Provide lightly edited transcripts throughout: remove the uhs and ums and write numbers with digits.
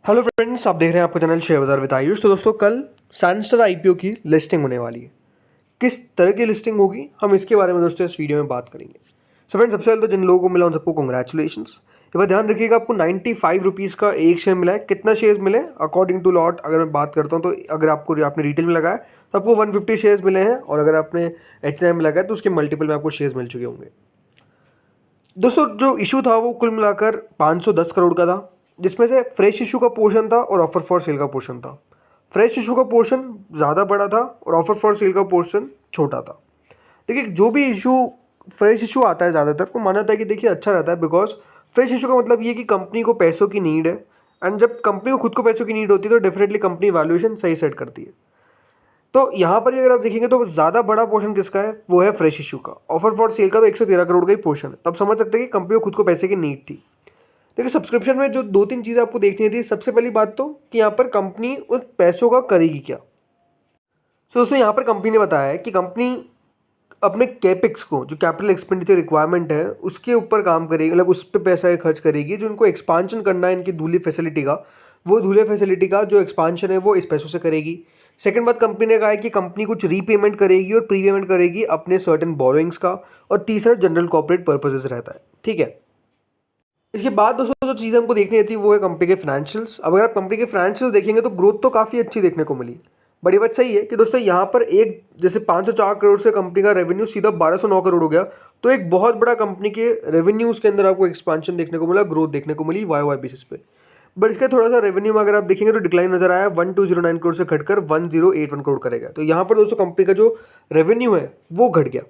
Hello friends, आप देख रहे हैं आपका चैनल शेयर बाजार विद आयुष। तो दोस्तों, कल सैनस्टार आईपीओ की लिस्टिंग होने वाली है। किस तरह की लिस्टिंग होगी, हम इसके बारे में दोस्तों इस वीडियो में बात करेंगे। सो फ्रेंड्स, सबसे पहले तो जिन लोगों को मिला उन सबको कॉन्ग्रेचुलेशंस। ये बात ध्यान रखिएगा, आपको 95 रुपीज़ का एक शेयर मिला है। कितना शेयर्स मिले अकॉर्डिंग टू लॉट अगर मैं बात करता हूँ, तो अगर आपने रिटेल में लगाया तो आपको 150 शेयर्स मिले हैं, और अगर आपने एच में लगाया तो उसके मल्टीपल में आपको शेयर्स मिल चुके होंगे। दोस्तों, जो इशू था वो कुल मिलाकर 510 करोड़ का था, जिसमें से फ्रेश इशू का पोर्शन था और ऑफर फॉर सेल का पोर्शन था। फ्रेश इशू का पोर्शन ज़्यादा बड़ा था और ऑफर फॉर सेल का पोर्शन छोटा था। देखिए, जो भी इशू फ्रेश इशू आता है ज़्यादातर वो माना जाता है कि देखिए अच्छा रहता है, बिकॉज फ्रेश इशू का मतलब ये कि कंपनी को पैसों की नीड है, एंड जब कंपनी को खुद को पैसों की नीड होती है तो डेफिनेटली कंपनी वैल्यूएशन सही सेट करती है। तो यहाँ पर अगर आप देखेंगे तो ज़्यादा बड़ा पोर्शन किसका है, वो है फ्रेश इशू का। ऑफर फॉर सेल का तो 113 करोड़ का ही पोर्शन है। तब समझ सकते हैं कि कंपनी को खुद को पैसे की नीड थी। देखिए, सब्सक्रिप्शन में जो दो तीन चीज़ें आपको देखनी थी, सबसे पहली बात तो कि यहाँ पर कंपनी उस पैसों का करेगी क्या। तो दोस्तों, यहाँ पर कंपनी ने बताया है कि कंपनी अपने कैपेक्स को, जो कैपिटल एक्सपेंडिचर रिक्वायरमेंट है, उसके ऊपर काम करेगी, मतलब उस पर पैसा खर्च करेगी। जो इनको एक्सपांशन करना है इनकी धुले फैसिलिटी का, वो धुले फैसिलिटी का जो एक्सपांशन है वो इस पैसों से करेगी। सेकंड बात, कंपनी ने कहा है कि कंपनी कुछ रीपेमेंट करेगी और प्रीपेमेंट करेगी अपने सर्टेन बोरोइंग्स का। और तीसरा, जनरल कॉर्पोरेट पर्पजेस रहता है। ठीक है। इसके बाद दोस्तों जो चीज़ हमको देखनी थी वो है कंपनी के फाइनेंशियल्स। अब अगर आप कंपनी के फाइनेंशियल्स देखेंगे तो ग्रोथ तो काफ़ी अच्छी देखने को मिली। बड़ी बात सही है कि दोस्तों यहाँ पर एक जैसे 504 करोड़ से कंपनी का रेवेन्यू सीधा 1209 करोड़ हो गया, तो एक बहुत बड़ा कंपनी के रेवेन्यूज़ के अंदर आपको एक्सपांशन देखने को मिला, ग्रोथ देखने को मिली वाई बेसिस पे। बट इसका थोड़ा सा रेवेन्यू में अगर आप देखेंगे तो डिक्लाइन नजर आया, 1209 करोड़ से घटकर 1081 करोड़ करेगा। तो यहाँ पर दोस्तों कंपनी का जो रेवेन्यू है वो घट गया।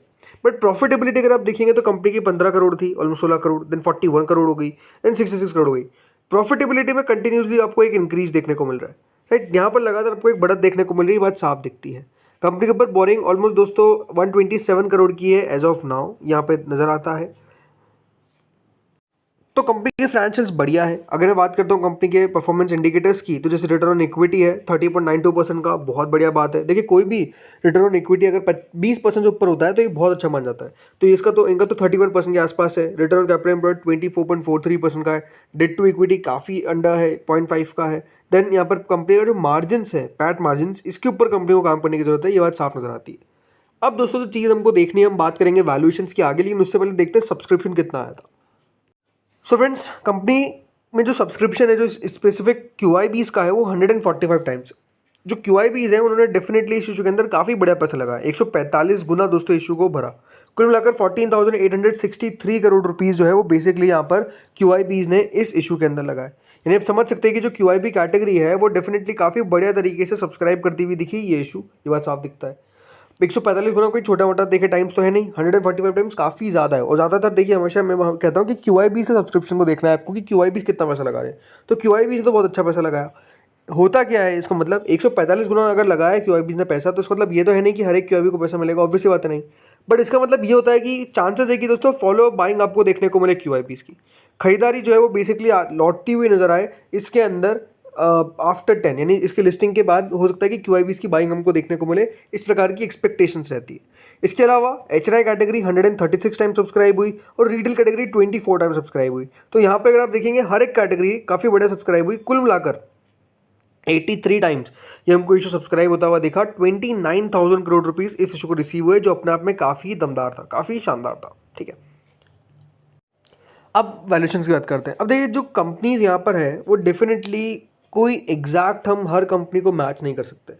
बट प्रॉफिटेबिलिटी अगर आप देखेंगे तो कंपनी की 15 करोड़ थी, ऑलमोस्ट 16 करोड़, देन 41 करोड़ हो गई, देन 66 करोड़ हो गई। प्रॉफिटेबिलिटी में कंटिन्यूसली आपको एक इंक्रीज देखने को मिल रहा है। राइट, यहाँ पर लगातार आपको एक बढ़त देखने को मिल रही है, बात साफ दिखती है। कंपनी के ऊपर बोरिंग ऑलमोस्ट दोस्तों 127 करोड़ की है एज ऑफ नाउ, यहाँ पे नजर आता है। तो कंपनी के फाइनेंशियल्स बढ़िया है। अगर मैं बात करता हूँ कंपनी के परफॉर्मेंस इंडिकेटर्स की, तो जैसे रिटर्न ऑन इक्विटी है 30.92% का, बहुत बढ़िया बात है। देखिए, कोई भी रिटर्न ऑन इक्विटी अगर 20% से ऊपर होता है तो ये बहुत अच्छा मान जाता है। तो इनका तो 31% के आसपास है। रिटर्न ऑन कैपिटल एम्प्लॉयड 24.43% का है। डेट टू इक्विटी काफ़ी अंडर है, 0.5 का है। देन यहाँ पर कंपनी का जो मार्जिन है, पैट मार्जिन, इसके ऊपर कंपनी को काम करने की जरूरत है, ये बात साफ नजर आती है। अब दोस्तों जो चीज़ हमको देखनी है, हम बात करेंगे वैल्यूएशंस की आगे, लेकिन उससे पहले देखते हैं सब्सक्रिप्शन कितना आया था। सो फ्रेंड्स, कंपनी में जो सब्सक्रिप्शन है, जो स्पेसिफिक QIBs का है, वो 145 टाइम्स। जो QIBs है उन्होंने डेफिनेटली इस इशू के अंदर काफ़ी बढ़िया पैसा लगाया, 145 गुना दोस्तों इशू को भरा। कुल मिलाकर 14,863 करोड़ रुपीज़ जो है वो बेसिकली यहाँ पर QIBs ने इस इशू के अंदर लगाए। यानी आप समझ सकते हैं कि जो QIB कैटेगरी है वो डेफिनेटली काफ़ी बढ़िया तरीके से सब्सक्राइब करती हुई दिखी ये इशू, ये बात साफ दिखता है। 145 गुना कोई छोटा मोटा देखे टाइम्स तो है नहीं, 145 टाइम्स काफ़ी ज़्यादा है। और ज़्यादातर देखिए, हमेशा मैं कहता हूँ कि QIB के सब्सक्रिप्शन को देखना है आपको कि QIB कितना पैसा लगा रहे हैं। तो QIB ने तो बहुत अच्छा पैसा लगाया। होता क्या है इसका मतलब, 145 गुना अगर लगाया QIB ने पैसा, तो इसका मतलब ये तो है नहीं कि हर एक QIB को पैसा मिलेगा, ऑब्वियसली बात है नहीं। बट इसका मतलब ये होता है कि चांसेस है कि दोस्तों फॉलो बाइंग आपको देखने को मिले QIBs की। खरीदारी जो है वो बेसिकली लौटती हुई नजर आए इसके अंदर आफ्टर 10, यानी इसके लिस्टिंग के बाद हो सकता है कि QIBs की बाइंग हमको देखने को मिले, इस प्रकार की एक्सपेक्टेशंस रहती है। इसके अलावा HNI कैटेगरी 136 टाइम सब्सक्राइब हुई और रिटेल कैटेगरी 24 टाइम सब्सक्राइब हुई। तो यहाँ पे अगर आप देखेंगे हर एक कैटेगरी काफ़ी बढ़िया सब्सक्राइब हुई। कुल मिलाकर 83 टाइम्स ये हमको इशू सब्सक्राइब होता हुआ दिखा। 29,000 करोड़ रुपीज़ इस इशू को रिसीव हुए, जो अपने आप में काफ़ी दमदार था, काफ़ी शानदार था। ठीक है, अब वैल्यूएशंस की बात करते हैं। अब देखिए, जो कंपनीज यहाँ पर है वो डेफिनेटली कोई एग्जैक्ट हम हर कंपनी को मैच नहीं कर सकते।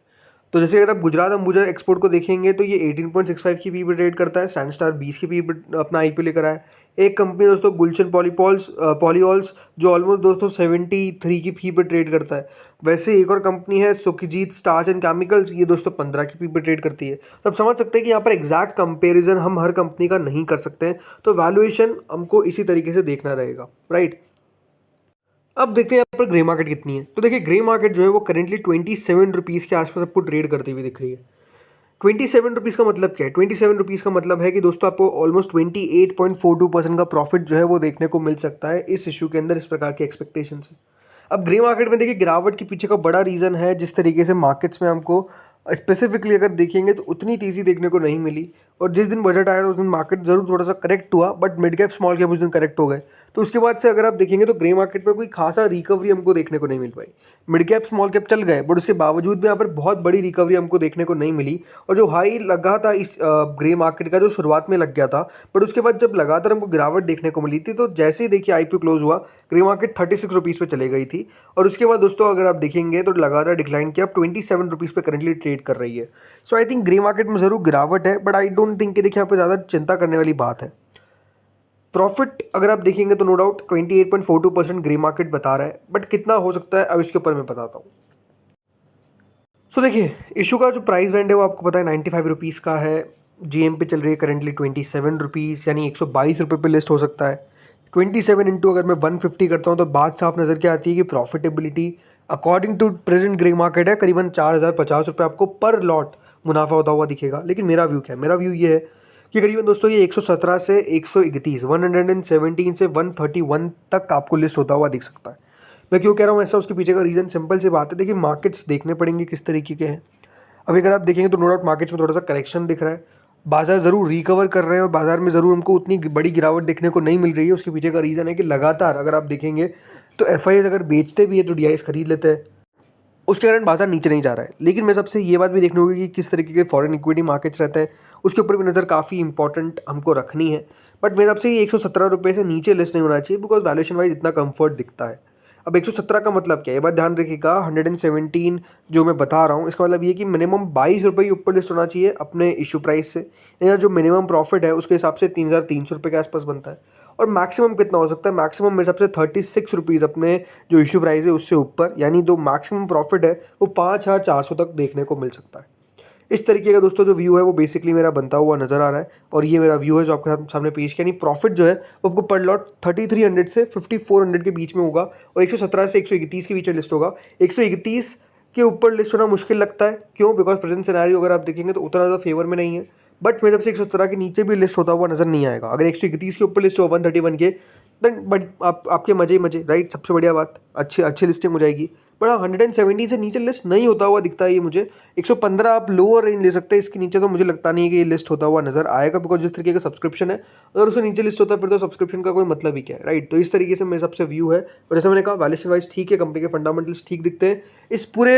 तो जैसे अगर आप गुजरात अंबुजा एक्सपोर्ट को देखेंगे तो ये 18.65 की पी पर ट्रेड करता है, सैनस्टार 20 की पी पर अपना IPO लेकर आया। एक कंपनी दोस्तों गुलशन पॉलीऑल्स, जो ऑलमोस्ट दोस्तों 73 की पी पर ट्रेड करता है। वैसे एक और कंपनी है सुखजीत स्टार्च एंड केमिकल्स, ये दोस्तों 15 की पी पर ट्रेड करती है। तो आप समझ सकते हैं कि यहाँ पर एग्जैक्ट कंपेरिजन हम हर कंपनी का नहीं कर सकते हैं। तो वैल्यूएशन हमको इसी तरीके से देखना रहेगा, राइट। अब देखते हैं यहाँ पर ग्रे मार्केट कितनी है। तो देखिए, ग्रे मार्केट जो है वो करेंटली 27 रुपीज़ के आसपास आपको ट्रेड करती हुई दिख रही है। 27 रुपीज़ का मतलब क्या है? 27 रुपीज़ का मतलब है कि दोस्तों आपको ऑलमोस्ट 28.42% का प्रॉफिट जो है वो देखने को मिल सकता है इस इशू के अंदर, इस प्रकार की एक्सपेक्टेशन से। अब ग्रे मार्केट में देखिए, गिरावट के पीछे का बड़ा रीज़न है जिस तरीके से मार्केट्स में हमको स्पेसिफिकली अगर देखेंगे तो उतनी तेज़ी देखने को नहीं मिली। और जिस दिन बजट आया उस दिन मार्केट जरूर थोड़ा सा करेक्ट हुआ, but mid cap small cap उस दिन करेक्ट हो गए। तो उसके बाद से अगर आप देखेंगे तो ग्रे मार्केट में कोई खासा रिकवरी हमको देखने को नहीं मिल पाई। मिड कैप स्मॉल कैप चल गए, बट उसके बावजूद भी यहाँ पर बहुत बड़ी रिकवरी हमको देखने को नहीं मिली। और जो हाई लगा था इस ग्रे मार्केट का, जो शुरुआत में लग गया था, बट उसके बाद जब लगातार हमको गिरावट देखने को मिली थी, तो जैसे ही देखिए IPO क्लोज हुआ, ग्रे मार्केट 36 रुपीज़ पे चले गई थी। और उसके बाद दोस्तों अगर आप देखेंगे तो लगातार डिक्लाइन किया, अब 27 रुपीज़ पे करंटली ट्रेड कर रही है। सो आई थिंक ग्रे मार्केट में ज़रूर गिरावट है, बट आई डोंट थिंक कि देखिए यहाँ पे ज़्यादा चिंता करने वाली बात है। प्रॉफिट अगर आप देखेंगे तो नो डाउट 28.42% ग्रे मार्केट बता रहा है, बट कितना हो सकता है अब इसके ऊपर मैं बताता हूँ। सो देखिए, इशू का जो प्राइस बैंड है वो आपको पता है 95 रुपीज़ का है। GM पे चल रही है करंटली 27 रुपीज़, यानी 122 रुपये पे लिस्ट हो सकता है। 27 इंटू अगर मैं 150 करता हूँ तो बात साफ नज़र क्या आती है कि profitability according to present grey market है करीबन 4050 रुपये आपको पर लॉट मुनाफा होता हुआ दिखेगा। लेकिन मेरा व्यू क्या है? मेरा व्यू ये है कि करीबन दोस्तों ये 117 से 131, 117 से 131 तक आपको लिस्ट होता हुआ दिख सकता है। मैं क्यों कह रहा हूँ ऐसा? उसके पीछे का रीज़न सिंपल सी बात है। देखिए, मार्केट्स देखने पड़ेंगे किस तरीके के हैं। अभी अगर आप देखेंगे तो नो डाउट मार्केट्स में थोड़ा सा करेक्शन दिख रहा है, बाजार ज़रूर रिकवर कर रहे हैं और बाजार में ज़रूर हमको उतनी बड़ी गिरावट देखने को नहीं मिल रही है। उसके पीछे का रीज़न है कि लगातार अगर आप देखेंगे तो FIs अगर बेचते भी है तो DIs खरीद लेते हैं, उसके कारण बाजार नीचे नहीं जा रहा है। लेकिन मैं सबसे ये बात भी देखनी होगी कि किस तरीके के फॉरेन इक्विटी मार्केट्स रहते हैं, उसके ऊपर भी नज़र काफ़ी इंपॉर्टेंट हमको रखनी है। बट मेरे सबसे ये 117 रुपये से नीचे लिस्ट नहीं होना चाहिए, बिकॉज वैल्यूएशन वाइज इतना कंफर्ट दिखता है। अब 117 का मतलब क्या है, ये बात ध्यान रखिएगा। 117 जो मैं बता रहा हूँ, इसका मतलब ये कि मिनिमम 22 रुपये ऊपर लिस्ट होना चाहिए अपने इशू प्राइस से, या जो मिनिमम प्रॉफिट है उसके हिसाब से 3300 रुपये के आसपास बनता है। और मैक्सिमम कितना हो सकता है? मैक्सिमम मेरे हिसाब से 36 रुपीज़ अपने जो इशू प्राइस है उससे ऊपर, यानी जो मैक्सिमम प्रॉफिट है वो 5400 तक देखने को मिल सकता है। इस तरीके का दोस्तों जो व्यू है वो बेसिकली मेरा बनता हुआ नज़र आ रहा है, और ये मेरा व्यू है जो आपके सामने पेश किया। यानी प्रॉफिट जो है वो आपको पर लॉट 3300 से 5400 के बीच में होगा, और 117 से 131 के बीच में लिस्ट होगा। 131 के ऊपर लिस्ट होना मुश्किल लगता है। क्यों? बिकॉज प्रेजेंट सिनेरियो अगर आप देखेंगे तो उतना ज़्यादा फेवर में नहीं है। बट मेरे जब से 117 के नीचे भी लिस्ट होता हुआ नज़र नहीं आएगा। अगर 131 के ऊपर लिस्ट हो 131 के, देन बट आपके मजे ही मजे, राइट? सबसे बढ़िया बात, अच्छी लिस्टिंग हो जाएगी। बट हाँ, 170 से नीचे लिस्ट नहीं होता हुआ दिखता है ये मुझे। 115 आप लोअर रेंज ले सकते हैं, इसके नीचे तो मुझे लगता नहीं है कि ये लिस्ट होता हुआ नजर आएगा, बिकॉज जिस तरीके का सब्सक्रिप्शन है, अगर उससे नीचे लिस्ट होता है फिर तो सब्सक्रिप्शन का कोई मतलब ही क्या है, राइट? तो इस तरीके से मेरे सबसे व्यू है। और जैसे मैंने कहा, वैल्यूएशन वाइज ठीक है, कंपनी के फंडामेंटल्स ठीक दिखते हैं। इस पूरे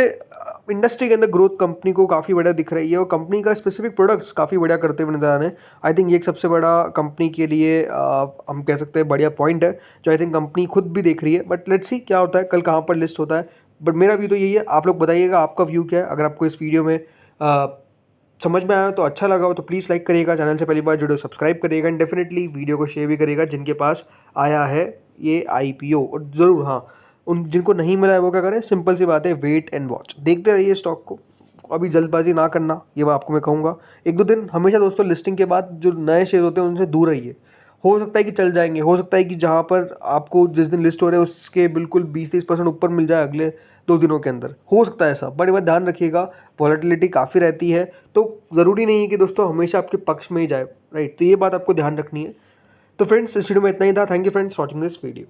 इंडस्ट्री के अंदर ग्रोथ कंपनी को काफ़ी बढ़िया दिख रही है, और कंपनी का स्पेसिफिक प्रोडक्ट्स काफ़ी बढ़िया करते हुए नजर आ रहे हैं। आई थिंक ये एक सबसे बड़ा कंपनी के लिए हम कह सकते हैं बढ़िया पॉइंट है, जो आई थिंक कंपनी खुद भी देख रही है। बट लेट्स सी क्या होता है, कल कहाँ पर लिस्ट होता है। बट मेरा व्यू तो यही है। आप लोग बताइएगा आपका व्यू क्या है। अगर आपको इस वीडियो में समझ में आया तो, अच्छा लगा हो तो प्लीज़ लाइक करिएगा, चैनल से पहली बार जुड़े सब्सक्राइब करिएगा, एंड डेफिनेटली वीडियो को शेयर भी करिएगा जिनके पास आया है ये IPO। और ज़रूर हाँ, उन जिनको नहीं मिला है वो क्या करें? सिंपल सी बात है, वेट एंड वॉच, देखते रहिए स्टॉक को। अभी जल्दबाजी ना करना, ये बात आपको मैं कहूँगा। 1-2 दिन हमेशा दोस्तों लिस्टिंग के बाद जो नए शेयर होते हैं उनसे दूर रहिए। हो सकता है कि चल जाएंगे, हो सकता है कि जहाँ पर आपको जिस दिन लिस्ट हो रहे हैं उसके बिल्कुल 20-30% ऊपर मिल जाए अगले 2 दिनों के अंदर, हो सकता है ऐसा। बट ये बात ध्यान रखिएगा, वॉलेटिलिटी काफ़ी रहती है, तो ज़रूरी नहीं है कि दोस्तों हमेशा आपके पक्ष में ही जाए, राइट? तो ये बात आपको ध्यान रखनी है। तो फ्रेंड्स, इस वीडियो में इतना ही था। Thank you friends watching this video.